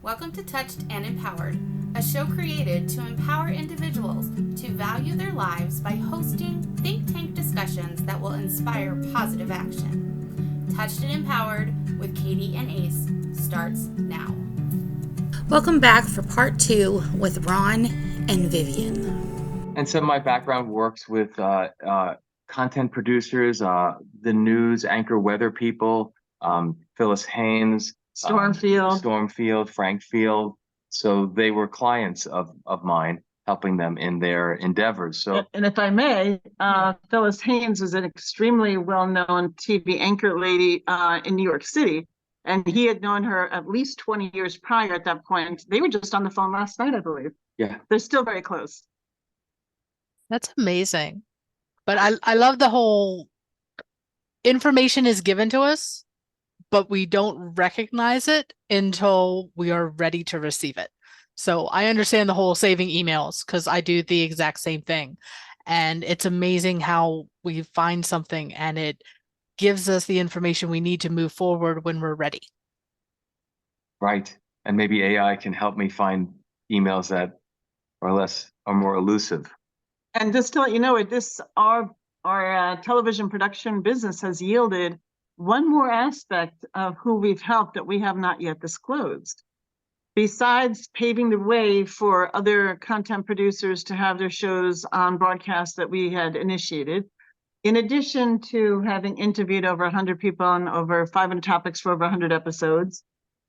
Welcome to Touched and Empowered, a show created to empower individuals to value their lives by hosting think tank discussions that will inspire positive action. Touched and Empowered with Katie and Ace starts now. Welcome back for part 2 with Ron and Vivian. And so my background works with content producers, the news anchor weather people, Phyllis Haynes, Stormfield, Frank Field. So they were clients of mine, helping them in their endeavors. So, and if I may, Phyllis Haynes was an extremely well-known TV anchor lady in New York City. And he had known her at least 20 years prior at that point. They were just on the phone last night, I believe. Yeah. They're still very close. That's amazing. But I love the whole information is given to us, but we don't recognize it until we are ready to receive it. So I understand the whole saving emails because I do the exact same thing. And it's amazing how we find something and it gives us the information we need to move forward when we're ready. Right. And maybe AI can help me find emails that are more elusive. And just to let you know, our television production business has yielded one more aspect of who we've helped that we have not yet disclosed. Besides paving the way for other content producers to have their shows on broadcast that we had initiated, in addition to having interviewed over 100 people on over 500 topics for over 100 episodes,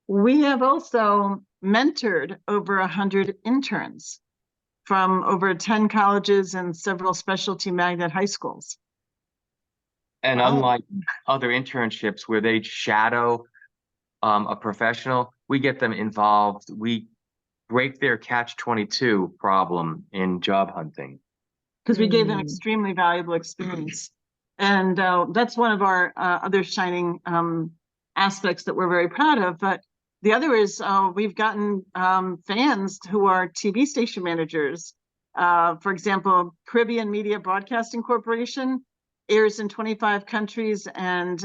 we have also mentored over 100 interns from over 10 colleges and several specialty magnet high schools. And unlike other internships where they shadow a professional, we get them involved. We break their catch-22 problem in job hunting. Because we gave them extremely valuable experience. And that's one of our other shining aspects that we're very proud of. But the other is we've gotten fans who are TV station managers. For example, Caribbean Media Broadcasting Corporation airs in 25 countries. And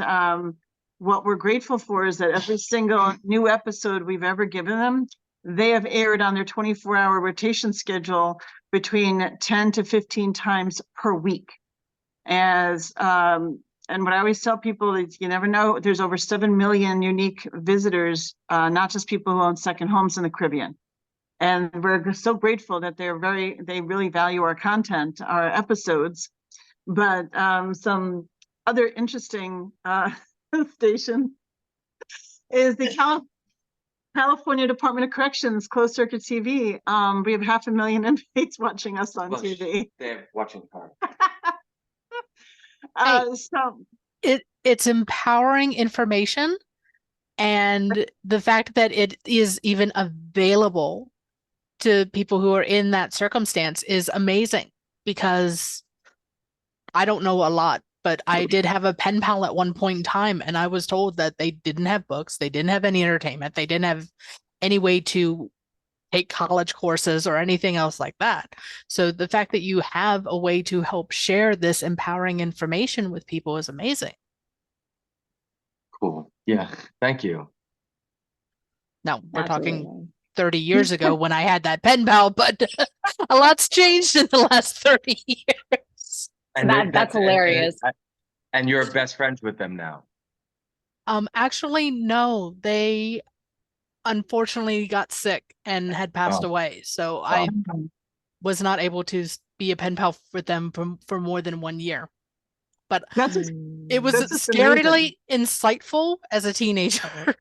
what we're grateful for is that every single new episode we've ever given them, they have aired on their 24-hour rotation schedule between 10 to 15 times per week. And what I always tell people is you never know, there's over 7 million unique visitors, not just people who own second homes in the Caribbean. And we're so grateful that they really value our content, our episodes. But some other interesting station is the California Department of Corrections closed circuit TV. We have 500,000 inmates watching us on TV. They're watching cars. It's empowering information, and the fact that it is even available to people who are in that circumstance is amazing, because I don't know a lot, but I did have a pen pal at one point in time, and I was told that they didn't have books, they didn't have any entertainment, they didn't have any way to take college courses or anything else like that. So the fact that you have a way to help share this empowering information with people is amazing. Cool. Yeah. Thank you. Now we're talking 30 years ago when I had that pen pal, but a lot's changed in the last 30 years. And that's hilarious. And you're best friends with them now? Actually, no. They unfortunately got sick and had passed away. So I was not able to be a pen pal with them for more than 1 year. But it was scarily insightful as a teenager.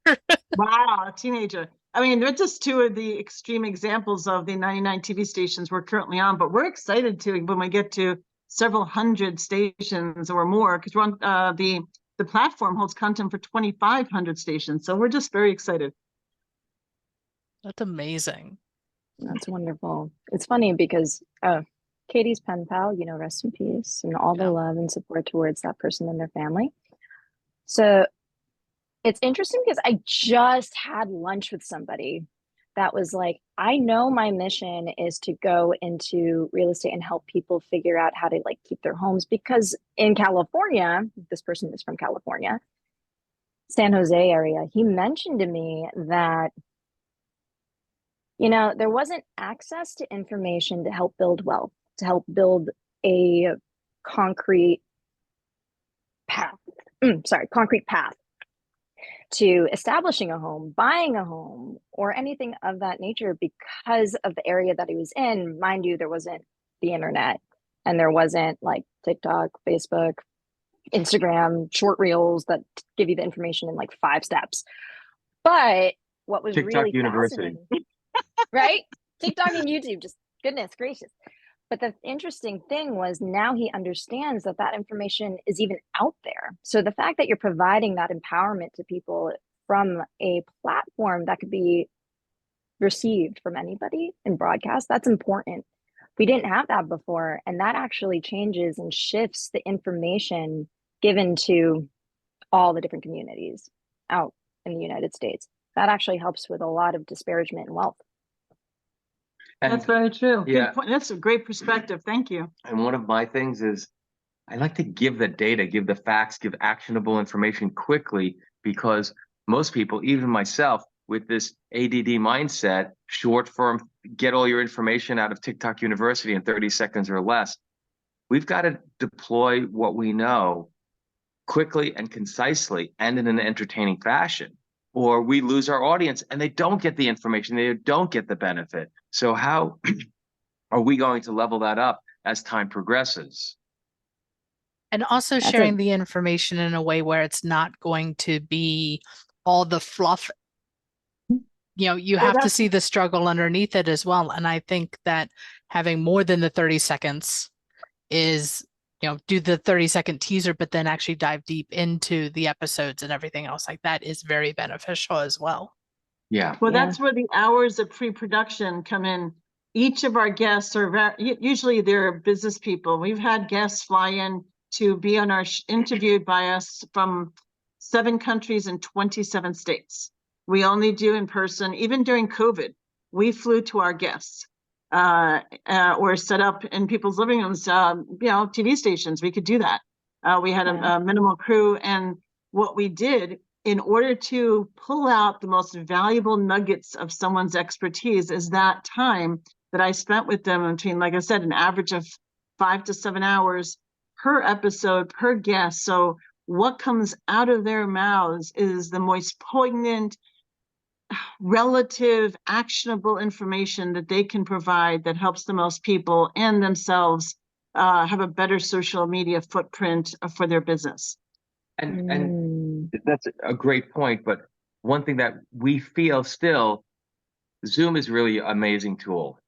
Wow, a teenager. I mean, they're just two of the extreme examples of the 99 TV stations we're currently on, but we're excited to when we get to several hundred stations or more, because we're on the platform holds content for 2,500 stations. So we're just very excited. That's amazing. That's wonderful. It's funny because Katie's pen pal, rest in peace, and all the love and support towards that person and their family. So it's interesting because I just had lunch with somebody that was like, I know my mission is to go into real estate and help people figure out how to keep their homes, because in California, this person is from California, San Jose area, he mentioned to me that You know, there wasn't access to information to help build wealth, to help build a concrete path, concrete path to establishing a home, buying a home, or anything of that nature because of the area that he was in. Mind you, there wasn't the internet, and there wasn't like TikTok, Facebook, Instagram, short reels that give you the information in like 5 steps. But what was TikTok really University. fascinating, right? TikTok and YouTube, just goodness gracious. But the interesting thing was now he understands that that information is even out there. So the fact that you're providing that empowerment to people from a platform that could be received from anybody in broadcast, that's important. We didn't have that before. And that actually changes and shifts the information given to all the different communities out in the United States. That actually helps with a lot of disparagement in wealth. And, That's very true. yeah. Good point. That's a great perspective. Thank you. and one of my things is I like to give the data, give the facts, give actionable information quickly, because most people, even myself, with this ADD mindset, short form, get all your information out of TikTok University in 30 seconds or less. We've got to deploy what we know quickly and concisely and in an entertaining fashion, or we lose our audience and they don't get the information, they don't get the benefit. So how are we going to level that up as time progresses? And also That's sharing a- the information in a way where it's not going to be all the fluff. You know, you Well, have to that's- see the struggle underneath it as well. And I think that having more than the 30 seconds is, you know, do the 30-second teaser, but then actually dive deep into the episodes and everything else like that is very beneficial as well. Yeah. Well, Yeah. that's where the hours of pre-production come in. Each of our guests are usually they're business people. We've had guests fly in to be on our interviewed by us from 7 countries and 27 states. We only do in person. Even during COVID, we flew to our guests or set up in people's living rooms, TV stations. We could do that. We had a minimal crew. And what we did in order to pull out the most valuable nuggets of someone's expertise is that time that I spent with them between, like I said, an average of 5 to 7 hours per episode, per guest. So what comes out of their mouths is the most poignant, relative, actionable information that they can provide that helps the most people and themselves have a better social media footprint for their business. And that's a great point. But one thing that we feel still, Zoom is really an amazing tool,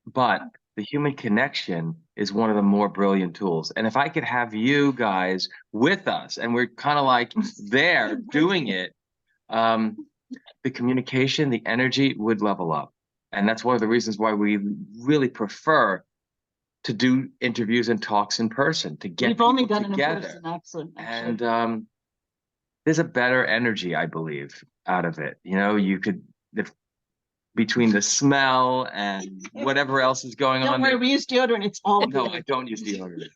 but the human connection is one of the more brilliant tools. And if I could have you guys with us and we're kind of like there doing it, the communication, the energy would level up. And that's one of the reasons why we really prefer to do interviews and talks in person, to get We've only people done together. it in person, excellent. And there's a better energy, I believe, out of it. You know, you could, between the smell and whatever else is going on. Don't worry, we use deodorant. It's all No, good. I don't use deodorant.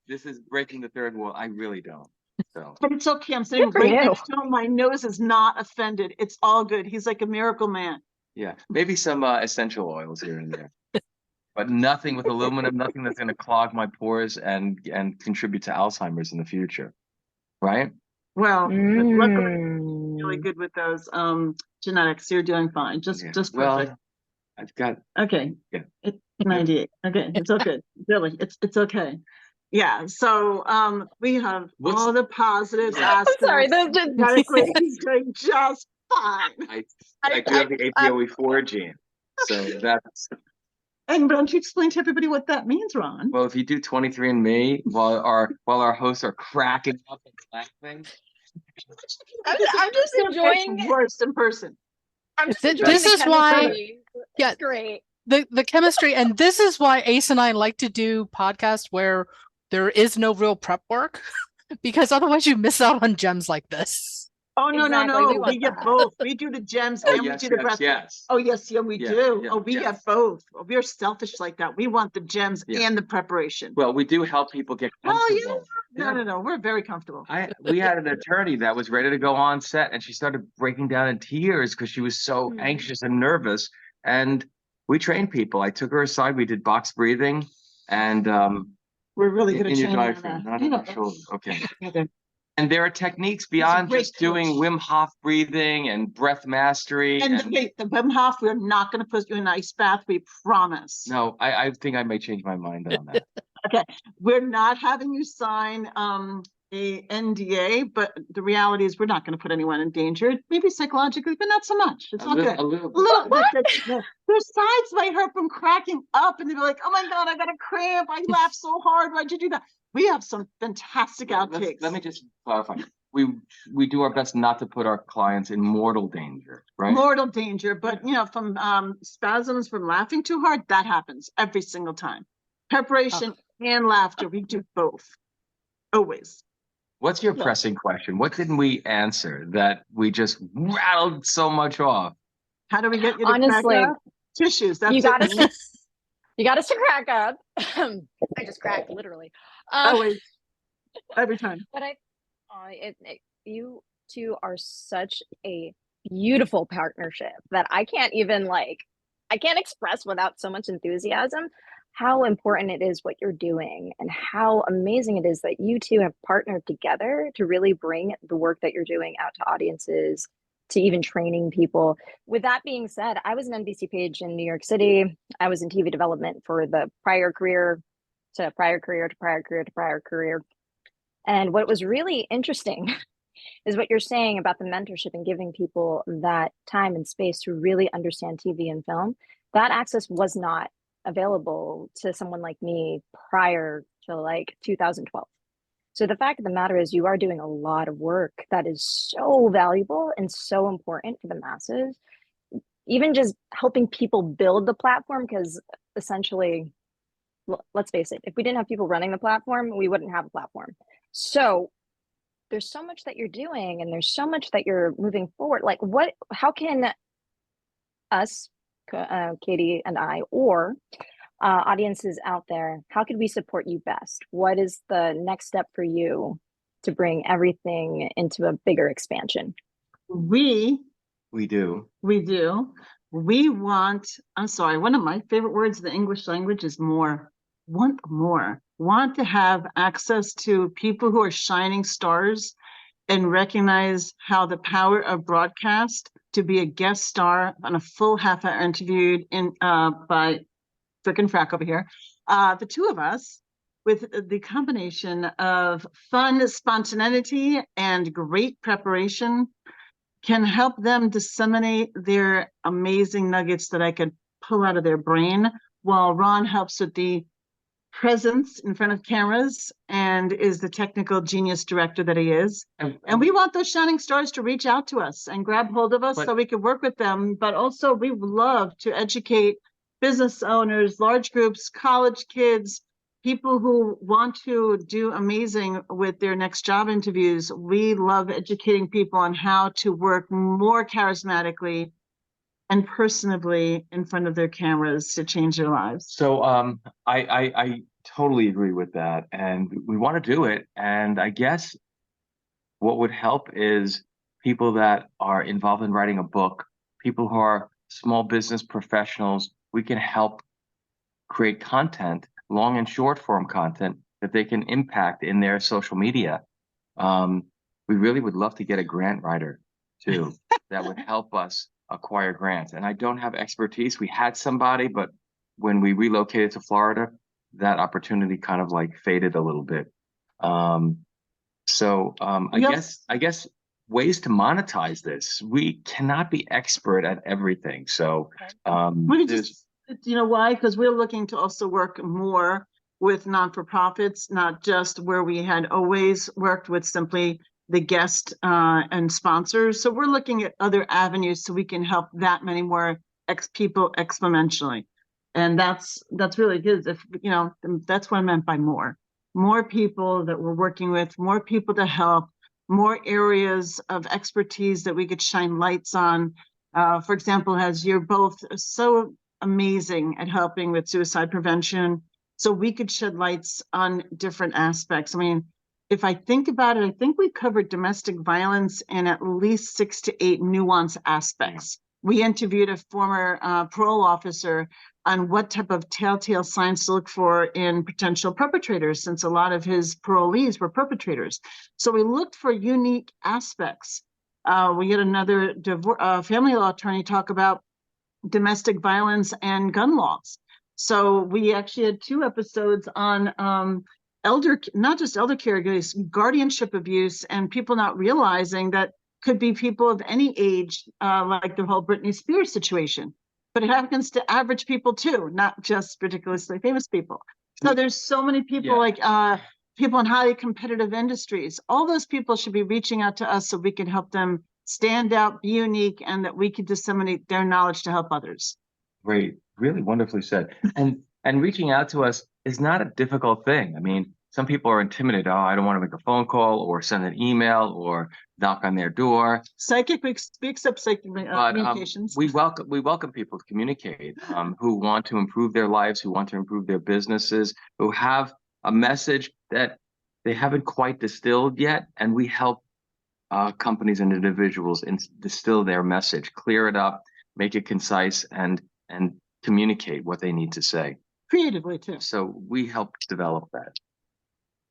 This is breaking the third wall. I really don't. So, But it's okay. I'm sitting Good for right you. next to him. My nose is not offended. It's all good. He's like a miracle man. yeah, maybe some essential oils here and there, but nothing with aluminum, nothing that's going to clog my pores and contribite to Alzheimer's in the future, right? Well, luckily, really Mm. good with those genetics. You're doing fine. Just perfect. Well, I've got Okay. Yeah. It's 98. Okay. It's all good. Really, it's okay. Yeah. So we have What's- all the positives Yeah. aspects. Sorry, that's just Genetically, he's doing just fine. I do have the APOE4 gene, so that's And don't you explain to everybody what that means, Ron? well. If you do 23andMe while our hosts are cracking up and laughing, I'm just enjoying It's worse in person. I'm just Th- enjoying this the is why- chemistry. Yeah. It's great. The chemistry, and this is why Ace and I like to do podcasts where there is no real prep work, because otherwise you miss out on gems like this. Oh, no, Exactly, no, we no. want We get that. both. We do the gems oh and yes, we do the yes, breath. yes. Oh, yes, yeah, we Yeah, do. yeah, Oh, we yes. get both. We're selfish like that. We want the gems Yeah. and the preparation. Well, we do help people get Oh, yeah. comfortable. No. We're very comfortable. We had an attorney that was ready to go on set, and she started breaking down in tears because she was so Hmm. anxious and nervous and we train people. I took her aside. We did box breathing, and we're really good at in your training on diaphragm, that. not in your shoulder. Okay. Okay. And there are techniques beyond great just doing coach. Wim Hof breathing and breath mastery. And wait, the Wim Hof, we're not going to put you in an ice bath. We promise. No, I think I may change my mind on that. Okay, we're not having you sign a NDA, but the reality is we're not going to put anyone in danger. Maybe psychologically, but not so much. It's all good. A little bit. Their sides might hurt from cracking up, and they'll be like, "Oh my God, I got a cramp! I laughed so hard. Why'd you do that?" We have some fantastic outtakes. Let me just clarify. We do our best not to put our clients in mortal danger, right? Mortal danger, but from spasms from laughing too hard, that happens every single time. Preparation and laughter, we do both, always. What's your pressing question? What didn't we answer that we just rattled so much off? How do we get you to Honestly, crack up? Tissues. That's you got it. us. You got us to crack up. I just cracked literally. Always, every time. But you two are such a beautiful partnership that I can't even I can't express without so much enthusiasm how important it is what you're doing and how amazing it is that you two have partnered together to really bring the work that you're doing out to audiences, to even training people. With that being said, I was an NBC page in New York City. I was in TV development for the prior career to prior career to prior career to prior career. And what was really interesting is what you're saying about the mentorship and giving people that time and space to really understand TV and film. That access was not available to someone like me prior to 2012. So the fact of the matter is you are doing a lot of work that is so valuable and so important for the masses, even just helping people build the platform, because essentially, let's face it, if we didn't have people running the platform, we wouldn't have a platform. So there's so much that you're doing and there's so much that you're moving forward. How can us, Katie and I, or audiences out there, how could we support you best? What is the next step for you to bring everything into a bigger expansion? We do. We want, I'm sorry, one of my favorite words in the English language is more. Want more. Want to have access to people who are shining stars and recognize how the power of broadcast to be a guest star on a full half-hour interviewed by frickin' Frack over here, the two of us, with the combination of fun, spontaneity, and great preparation, can help them disseminate their amazing nuggets that I could pull out of their brain, while Ron helps with the presence in front of cameras and is the technical genius director that he is. And we want those shining stars to reach out to us and grab hold of us so we can work with them. But also we love to educate business owners, large groups, college kids, people who want to do amazing with their next job interviews. We love educating people on how to work more charismatically and personably in front of their cameras to change their lives. So I totally agree with that. And we want to do it. And I guess what would help is people that are involved in writing a book, people who are small business professionals. We can help create content, long and short form content that they can impact in their social media. We really would love to get a grant writer too that would help us acquire grants. And I don't have expertise. We had somebody, but when we relocated to Florida, that opportunity kind of faded a little bit. I guess ways to monetize this. We cannot be expert at everything. So we just, why? Because we're looking to also work more with non-for-profits, not just where we had always worked with simply the guest and sponsors. So we're looking at other avenues so we can help that many more people exponentially. And that's really good. If that's what I meant by more people that we're working with, more people to help, more areas of expertise that we could shine lights on. For example, as you're both so amazing at helping with suicide prevention, so we could shed lights on different aspects. I mean, if I think about it, I think we covered domestic violence in at least 6 to 8 nuance aspects. we interviewed a former parole officer on what type of telltale signs to look for in potential perpetrators, since a lot of his parolees were perpetrators. So we looked for unique aspects. We had another family law attorney talk about domestic violence and gun laws. So we actually had 2 episodes on not just elder care abuse, guardianship abuse, and people not realizing that could be people of any age, like the whole Britney Spears situation. But it happens to average people too, not just ridiculously famous people. So there's so many people like people in highly competitive industries. All those people should be reaching out to us so we can help them stand out, be unique, and that we can disseminate their knowledge to help others. Great, really wonderfully said. And reaching out to us is not a difficult thing. I mean, some people are intimidated. Oh, I don't want to make a phone call or send an email or knock on their door. Psychic speaks up psychic communications. We welcome people to communicate, who want to improve their lives, who want to improve their businesses, who have a message that they haven't quite distilled yet, and we help companies and individuals distill their message, clear it up, make it concise, and communicate what they need to say. Creatively too. So we help develop that.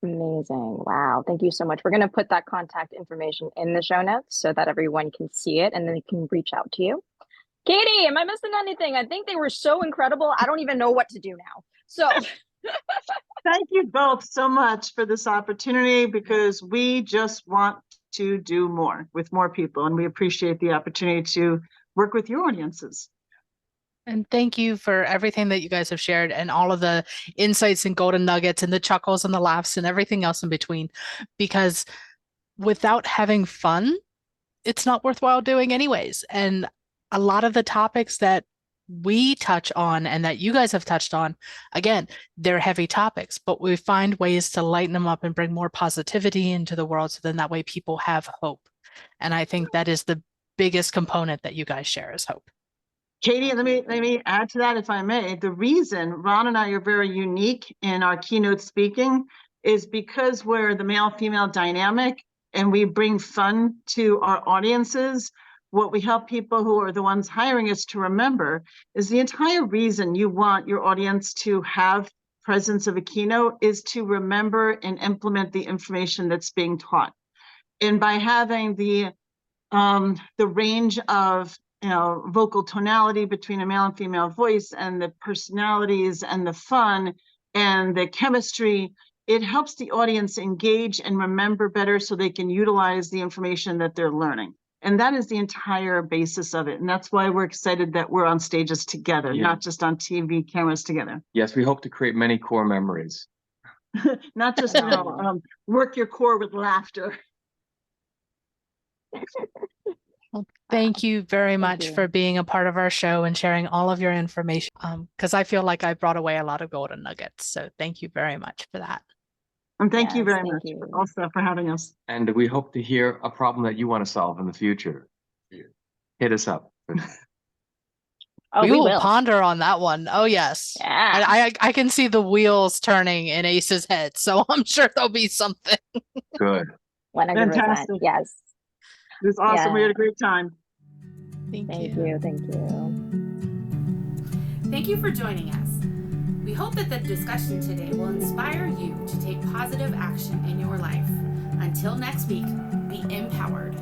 Amazing. Wow. Thank you so much. We're going to put that contact information in the show notes so that everyone can see it and then they can reach out to you. Katie, am I missing anything? I think they were so incredible. I don't even know what to do now. So thank you both so much for this opportunity, because we just want to do more with more people, and we appreciate the opportunity to work with your audiences. And thank you for everything that you guys have shared and all of the insights and golden nuggets and the chuckles and the laughs and everything else in between, because without having fun, it's not worthwhile doing anyways. And a lot of the topics that we touch on and that you guys have touched on, again, they're heavy topics, but we find ways to lighten them up and bring more positivity into the world. So then that way people have hope. And I think that is the biggest component that you guys share is hope. Katie, let me add to that, if I may. The reason Ron and I are very unique in our keynote speaking is because we're the male-female dynamic and we bring fun to our audiences. What we help people who are the ones hiring us to remember is the entire reason you want your audience to have presence of a keynote is to remember and implement the information that's being taught. And by having the range of vocal tonality between a male and female voice and the personalities and the fun and the chemistry, it helps the audience engage and remember better so they can utilize the information that they're learning. And that is the entire basis of it. And that's why we're excited that we're on stages together, not just on TV cameras together. Yes, we hope to create many core memories. Not just, work your core with laughter. Well, thank you very much for being a part of our show and sharing all of your information, because I feel like I brought away a lot of golden nuggets. So thank you very much for that. And thank you very much also for having us. And we hope to hear a problem that you want to solve in the future. Hit us up. We will ponder on that one. Oh, yes. Yeah. I can see the wheels turning in Ace's head, so I'm sure there'll be something. Good. 100%. Fantastic. Yes. It was awesome. Yeah. We had a great time. Thank you. Thank you for joining us. We hope that the discussion today will inspire you to take positive action in your life. Until next week, be empowered.